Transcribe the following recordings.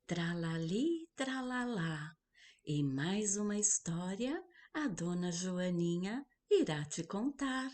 Tralali, tralalá. E mais uma história a dona Joaninha irá te contar.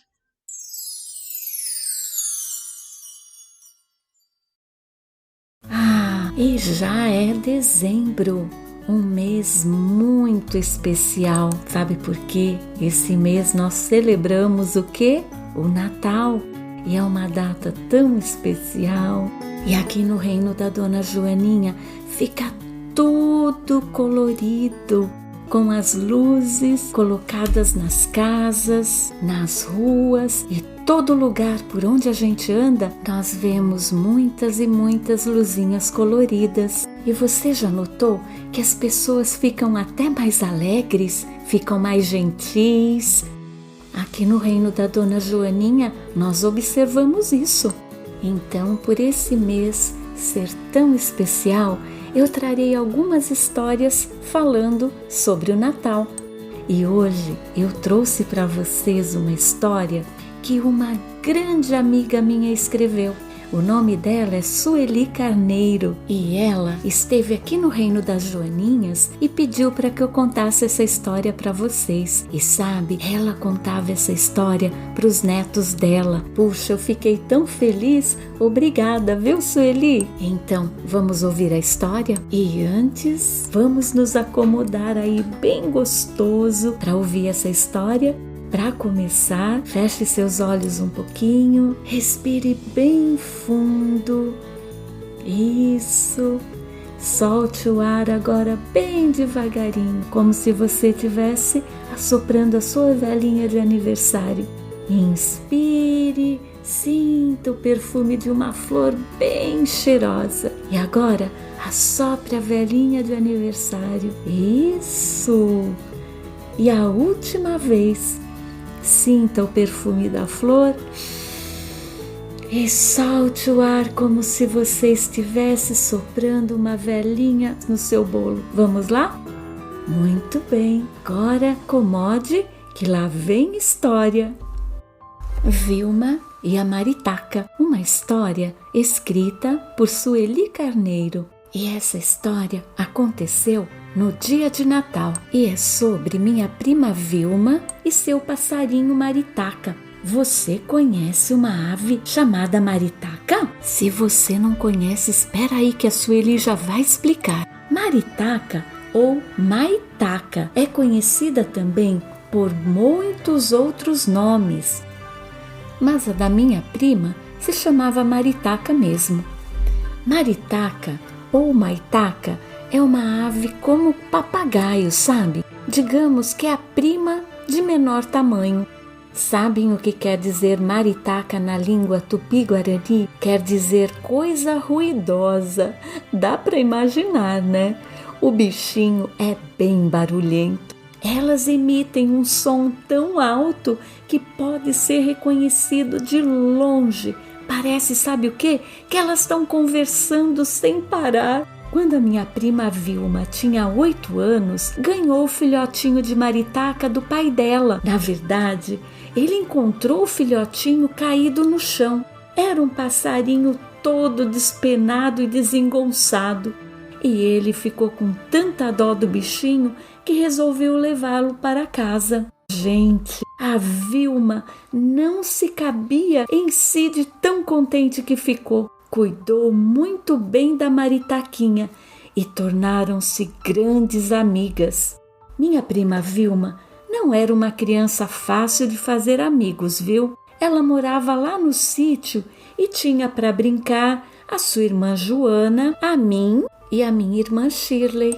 E já é dezembro, um mês muito especial. Sabe por quê? Esse mês nós celebramos o quê? O Natal. E é uma data tão especial. E aqui no reino da dona Joaninha fica tudo colorido, com as luzes colocadas nas casas, nas ruas e todo lugar por onde a gente anda, nós vemos muitas e muitas luzinhas coloridas. E você já notou que as pessoas ficam até mais alegres, ficam mais gentis? Aqui no reino da dona Joaninha, nós observamos isso. Então, por esse mês ser tão especial, eu trarei algumas histórias falando sobre o Natal. E hoje eu trouxe para vocês uma história que uma grande amiga minha escreveu. O nome dela é Sueli Carneiro e ela esteve aqui no Reino das Joaninhas e pediu para que eu contasse essa história para vocês. E sabe, ela contava essa história para os netos dela. Puxa, eu fiquei tão feliz. Obrigada, viu, Sueli? Então, vamos ouvir a história? E antes, vamos nos acomodar aí bem gostoso para ouvir essa história? Para começar, feche seus olhos um pouquinho, respire bem fundo. Isso. Solte o ar agora bem devagarinho, como se você estivesse assoprando a sua velinha de aniversário. Inspire, sinta o perfume de uma flor bem cheirosa. E agora, assopre a velinha de aniversário. Isso. E a última vez, sinta o perfume da flor e solte o ar como se você estivesse soprando uma velinha no seu bolo. Vamos lá? Muito bem. Agora acomode que lá vem história. Vilma e a Maritaca, uma história escrita por Sueli Carneiro. E essa história aconteceu no dia de Natal e é sobre minha prima Vilma e seu passarinho Maritaca. Você conhece uma ave chamada Maritaca? Se você não conhece, espera aí que a Sueli já vai explicar. Maritaca ou Maitaca é conhecida também por muitos outros nomes, mas a da minha prima se chamava Maritaca mesmo. Maritaca ou Maitaca é uma ave como papagaio, sabe? Digamos que é a prima de menor tamanho. Sabem o que quer dizer maritaca na língua tupi-guarani? Quer dizer coisa ruidosa. Dá para imaginar, né? O bichinho é bem barulhento. Elas emitem um som tão alto que pode ser reconhecido de longe. Parece, sabe o quê? Que elas estão conversando sem parar. Quando a minha prima Vilma tinha 8 anos, ganhou o filhotinho de maritaca do pai dela. Na verdade, ele encontrou o filhotinho caído no chão. Era um passarinho todo despenado e desengonçado. E ele ficou com tanta dó do bichinho que resolveu levá-lo para casa. Gente, a Vilma não se cabia em si de tão contente que ficou. Cuidou muito bem da Maritaquinha e tornaram-se grandes amigas. Minha prima Vilma não era uma criança fácil de fazer amigos, viu? Ela morava lá no sítio e tinha para brincar a sua irmã Joana, a mim e a minha irmã Shirley.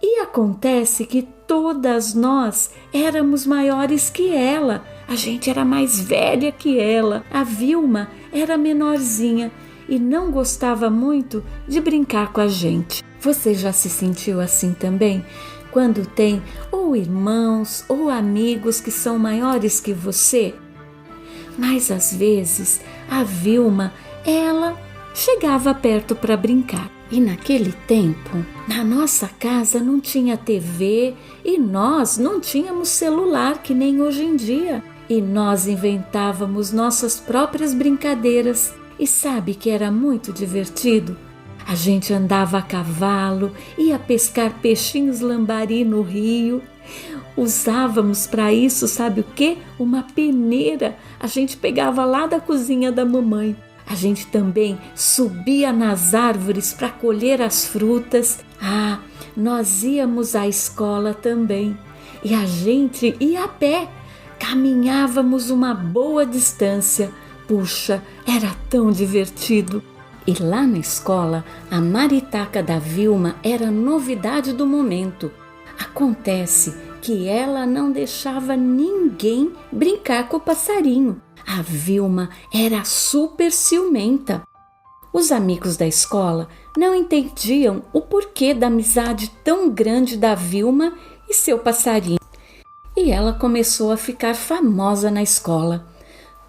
E acontece que todas nós éramos maiores que ela. A gente era mais velha que ela. A Vilma era menorzinha e não gostava muito de brincar com a gente. Você já se sentiu assim também? Quando tem ou irmãos ou amigos que são maiores que você? Mas às vezes a Vilma, ela chegava perto para brincar. E naquele tempo, na nossa casa não tinha TV e nós não tínhamos celular que nem hoje em dia. E nós inventávamos nossas próprias brincadeiras. E sabe que era muito divertido? A gente andava a cavalo, ia pescar peixinhos lambari no rio. Usávamos para isso, sabe o quê? Uma peneira. A gente pegava lá da cozinha da mamãe. A gente também subia nas árvores para colher as frutas. Nós íamos à escola também. E a gente ia a pé. Caminhávamos uma boa distância. Puxa, era tão divertido. E lá na escola, a maritaca da Vilma era a novidade do momento. Acontece que ela não deixava ninguém brincar com o passarinho. A Vilma era super ciumenta. Os amigos da escola não entendiam o porquê da amizade tão grande da Vilma e seu passarinho. E ela começou a ficar famosa na escola.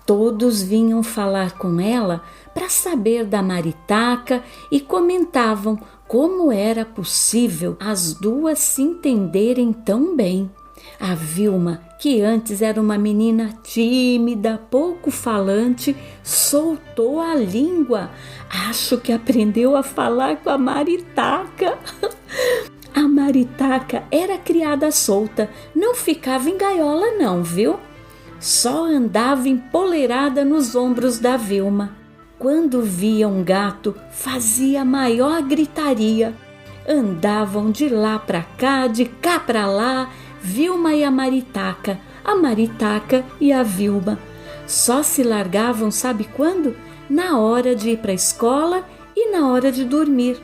Todos vinham falar com ela para saber da maritaca e comentavam como era possível as duas se entenderem tão bem. A Vilma, que antes era uma menina tímida, pouco falante, soltou a língua. Acho que aprendeu a falar com a maritaca. A maritaca era criada solta, não ficava em gaiola não, viu? Só andava empoleirada nos ombros da Vilma. Quando via um gato, fazia a maior gritaria. Andavam de lá para cá, de cá para lá, Vilma e a maritaca e a Vilma. Só se largavam, sabe quando? Na hora de ir para a escola e na hora de dormir.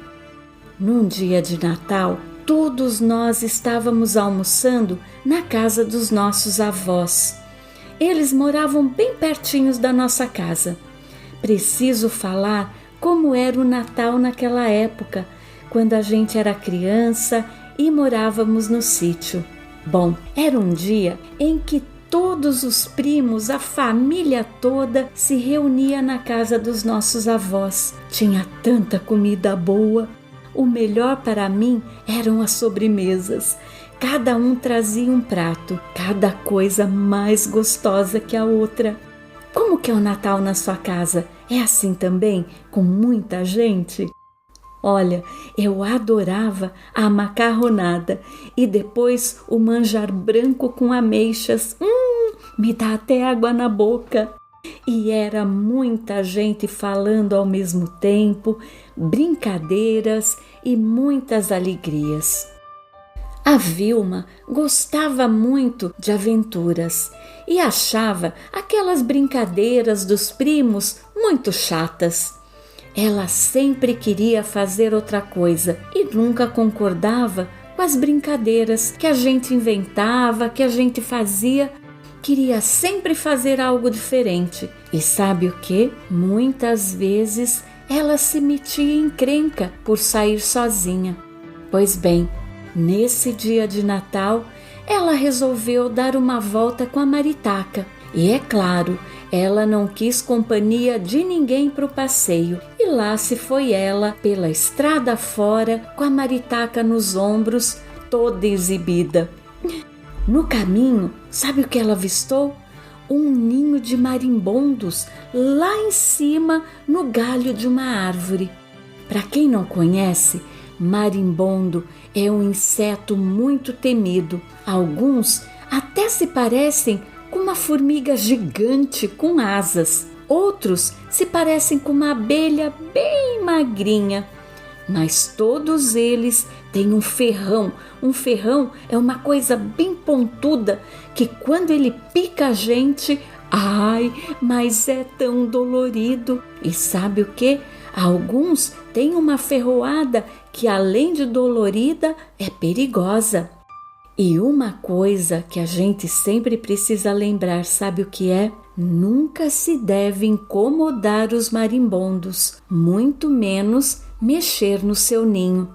Num dia de Natal, todos nós estávamos almoçando na casa dos nossos avós. Eles moravam bem pertinhos da nossa casa. Preciso falar como era o Natal naquela época, quando a gente era criança e morávamos no sítio. Bom, era um dia em que todos os primos, a família toda, se reunia na casa dos nossos avós. Tinha tanta comida boa. O melhor para mim eram as sobremesas. Cada um trazia um prato, cada coisa mais gostosa que a outra. Como que é o Natal na sua casa? É assim também, com muita gente? Olha, eu adorava a macarronada e depois o manjar branco com ameixas. Me dá até água na boca. E era muita gente falando ao mesmo tempo, brincadeiras e muitas alegrias. A Vilma gostava muito de aventuras e achava aquelas brincadeiras dos primos muito chatas. Ela sempre queria fazer outra coisa e nunca concordava com as brincadeiras que a gente inventava, que a gente fazia. Queria sempre fazer algo diferente. E sabe o que? Muitas vezes ela se metia em encrenca por sair sozinha. Pois bem, nesse dia de Natal, ela resolveu dar uma volta com a maritaca. E é claro, ela não quis companhia de ninguém para o passeio. E lá se foi ela, pela estrada fora, com a maritaca nos ombros, toda exibida. No caminho, sabe o que ela avistou? Um ninho de marimbondos lá em cima, no galho de uma árvore. Para quem não conhece, marimbondo é um inseto muito temido. Alguns até se parecem com uma formiga gigante com asas. Outros se parecem com uma abelha bem magrinha. Mas todos eles têm um ferrão. Um ferrão é uma coisa bem pontuda que quando ele pica a gente, mas é tão dolorido. E sabe o que? Alguns têm uma ferroada que, além de dolorida, é perigosa. E uma coisa que a gente sempre precisa lembrar, sabe o que é? Nunca se deve incomodar os marimbondos, muito menos mexer no seu ninho.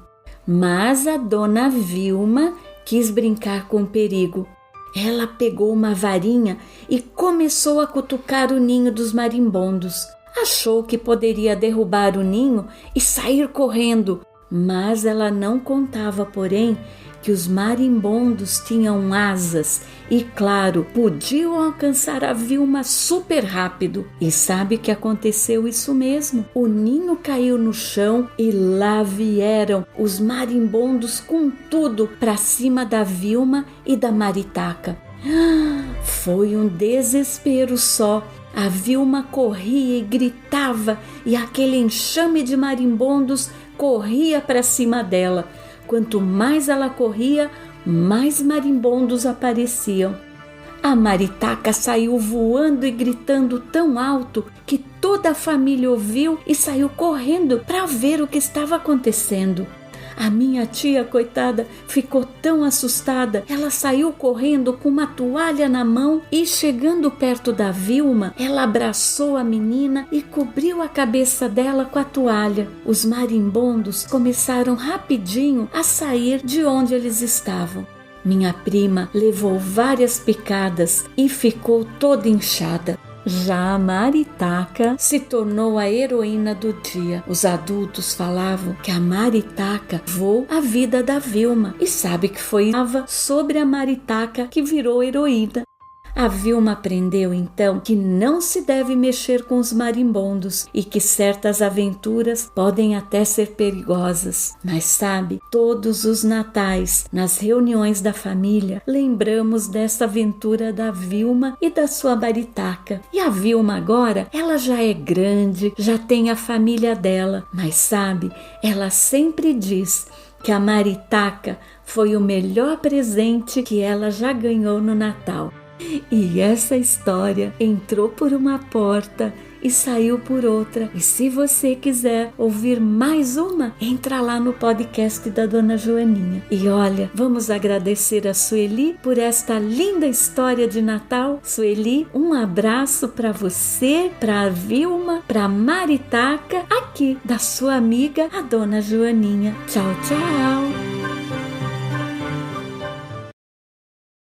Mas a dona Vilma quis brincar com o perigo. Ela pegou uma varinha e começou a cutucar o ninho dos marimbondos. Achou que poderia derrubar o ninho e sair correndo, mas ela não contava, porém, que que os marimbondos tinham asas e, claro, podiam alcançar a Vilma super rápido. E sabe que aconteceu isso mesmo? O ninho caiu no chão e lá vieram os marimbondos com tudo para cima da Vilma e da Maritaca. Foi um desespero só. A Vilma corria e gritava e aquele enxame de marimbondos corria para cima dela. Quanto mais ela corria, mais marimbondos apareciam. A Maritaca saiu voando e gritando tão alto que toda a família ouviu e saiu correndo para ver o que estava acontecendo. A minha tia, coitada, ficou tão assustada. Ela saiu correndo com uma toalha na mão e, chegando perto da Vilma, ela abraçou a menina e cobriu a cabeça dela com a toalha. Os marimbondos começaram rapidinho a sair de onde eles estavam. Minha prima levou várias picadas e ficou toda inchada. Já a Maritaca se tornou a heroína do dia. Os adultos falavam que a Maritaca salvou a vida da Vilma. E sabe que foi sobre a Maritaca que virou heroína. A Vilma aprendeu então que não se deve mexer com os marimbondos e que certas aventuras podem até ser perigosas. Mas sabe, todos os natais, nas reuniões da família, lembramos dessa aventura da Vilma e da sua Maritaca. E a Vilma agora, ela já é grande, já tem a família dela, mas sabe, ela sempre diz que a Maritaca foi o melhor presente que ela já ganhou no Natal. E essa história entrou por uma porta e saiu por outra. E se você quiser ouvir mais uma, entra lá no podcast da Dona Joaninha. E olha, vamos agradecer a Sueli por esta linda história de Natal. Sueli, um abraço para você, para a Vilma, para a Maritaca, aqui da sua amiga, a Dona Joaninha. Tchau, tchau!